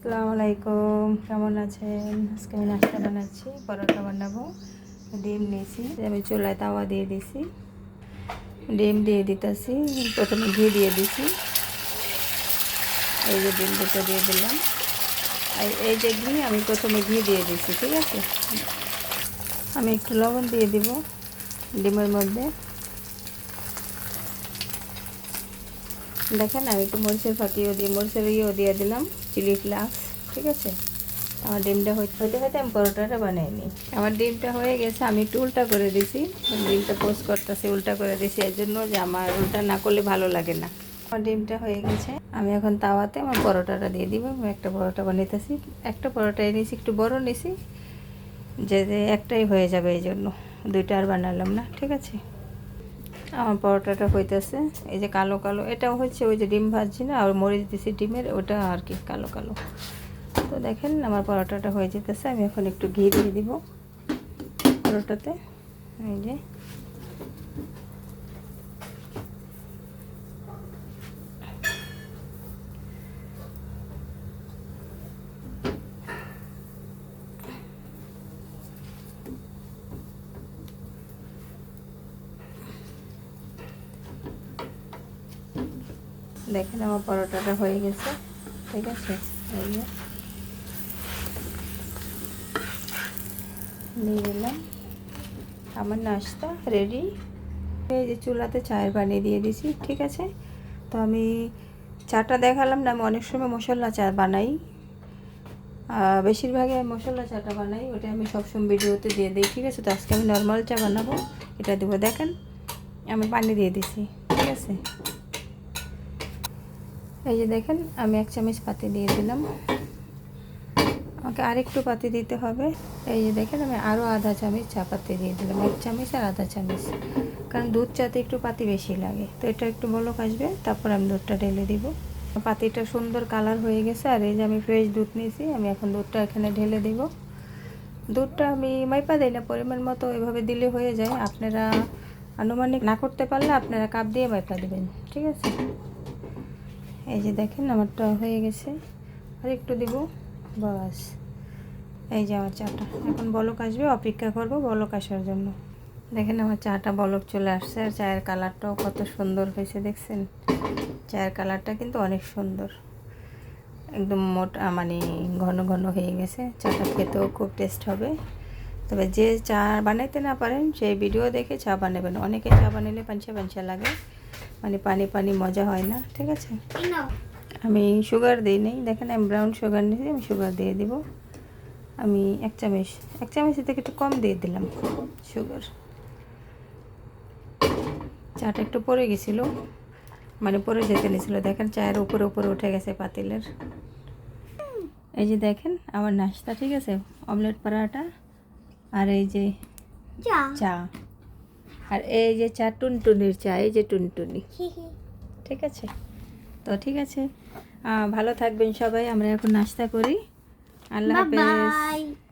আসসালামু আলাইকুম, কেমন আছেন? আজকে আমি নাস্তা বানাচ্ছি, পরোটা বানাবো। ডিম নিয়েছি, আমি চুলায় তাওয়া দিয়ে দিছি, ডিম দিয়ে দিতেছি। প্রথমে ঘি দিয়ে দিছি, এই যে ডিম দুটো দিয়ে দিলাম। এই যে ঘি, আমি প্রথমে ঘি দিয়ে দিছি, ঠিক আছে। আমি একটু লবণ দিয়ে দিব ডিমের মধ্যে। দেখেন, আমি একটু মরিচের ফাঁকিও দিয়ে মরিচের দিয়ে দিলাম, চিলি ফ্লেক্স, ঠিক আছে। আমার ডিমটা হইতে হইতে আমি পরোটাটা বানিয়ে নিই। আমার ডিমটা হয়ে গেছে, আমি একটু উল্টা করে দিছি। ডিমটা পোস্ট করতেছি, উল্টা করে দিছি এর জন্য যে আমার উল্টা না করলে ভালো লাগে না। আমার ডিমটা হয়ে গেছে, আমি এখন তাওয়াতে আমার পরোটাটা দিয়ে দিব। আমি একটা পরোটা বানাইতেছি, একটা পরোটা নিয়েছি, একটু বড় নিয়েছি, যে একটাই হয়ে যাবে, এই জন্য দুইটা আর বানালাম না, ঠিক আছে। আমার পরোটাটা হইতেছে, এই যে কালো কালো, এটাও হচ্ছে ওই যে ডিম ভাজছি না, আর মরিচ দিছি ডিমের, ওটা আর কি কালো কালো। তো দেখেন আমার পরোটাটা হয়ে যেতেছে। আমি এখন একটু ঘি দিয়ে দিব পরোটাতে, এই যে। দেখেন আমার পরোটাটা হয়ে গেছে, ঠিক আছে। এই যে নিয়ে নিলাম, আমার নাস্তা রেডি। এই যে চুলাতে চায়ের পানি দিয়ে দিছি, ঠিক আছে। তো আমি চাটা দেখালাম না, আমি অনেক সময় মশলা চা বানাই, বেশিরভাগই আমি মশলা চাটা বানাই, ওটা আমি সবসময় ভিডিওতে দিয়ে দিই, ঠিক আছে। তো আজকে আমি নর্মাল চা বানাবো, এটা দেবো। দেখেন আমি পানি দিয়ে দিছি, ঠিক আছে। এই যে দেখেন, আমি 1 চামচ পাতি দিয়ে দিলাম, আমাকে আরেকটু পাতি দিতে হবে। এই যে দেখেন, আমি আরও আধা চামচ চা পাতি দিয়ে দিলাম, 1 চামচ আর আধা চামচ, কারণ দুধ চাতে একটু পাতি বেশি লাগে। তো এটা একটু বলক আসবে, তারপর আমি দুধটা ঢেলে দিব। পাতিটা সুন্দর কালার হয়ে গেছে, আর এই যে আমি ফ্রেশ দুধ নিয়েছি, আমি এখন দুধটা এখানে ঢেলে দিব। দুধটা আমি মাইপা দিই না, পরিমাণ মতো এভাবে দিলে হয়ে যায়। আপনারা আনুমানিক না করতে পারলে আপনারা কাপ দিয়ে মাইপা দেবেন, ঠিক আছে। এই যে দেখেন আমারটা হয়ে গেছে, আর একটু দিব, বাস। এই যে আমার চাটা এখন বলক আসবে, অপেক্ষা করব বলক আসার জন্য। দেখেন আমার চাটা বলক চলে আসছে, আর চায়ের কালারটাও কত সুন্দর হয়েছে, দেখছেন। চায়ের কালারটা কিন্তু অনেক সুন্দর, একদম মোটা, মানে ঘন ঘন হয়ে গেছে। চাটা খেতেও খুব টেস্ট হবে। তবে যে চা বানাইতে না পারেন, সেই ভিডিও দেখে চা বানাবেন। অনেকে চা বানালে পাঞ্চা পাঞ্চা লাগে, মানে পানি পানি, মজা হয় না, ঠিক আছে। আমি সুগার দিই নেই, দেখেন আমি ব্রাউন সুগার নিয়েছি, আমি সুগার দিয়ে দিব। আমি 1 চামচ থেকে একটু কম দিয়ে দিলাম সুগার। চাটা একটু পড়ে গেছিলো, মানে পড়ে যেতে নিয়েছিল, দেখেন চায়ের উপরে উপরে উঠে গেছে পাতিলের। এই যে দেখেন আমার নাস্তা, ঠিক আছে। অমলেট পরাটা, আর এই যে চা, আর এই যে চা টুনটুনির চা, এই যে টুনটুনি, ঠিক আছে। তো ঠিক আছে, ভালো থাকবেন সবাই। আমরা এখন নাস্তা করি। আল্লাহ হাফেজ।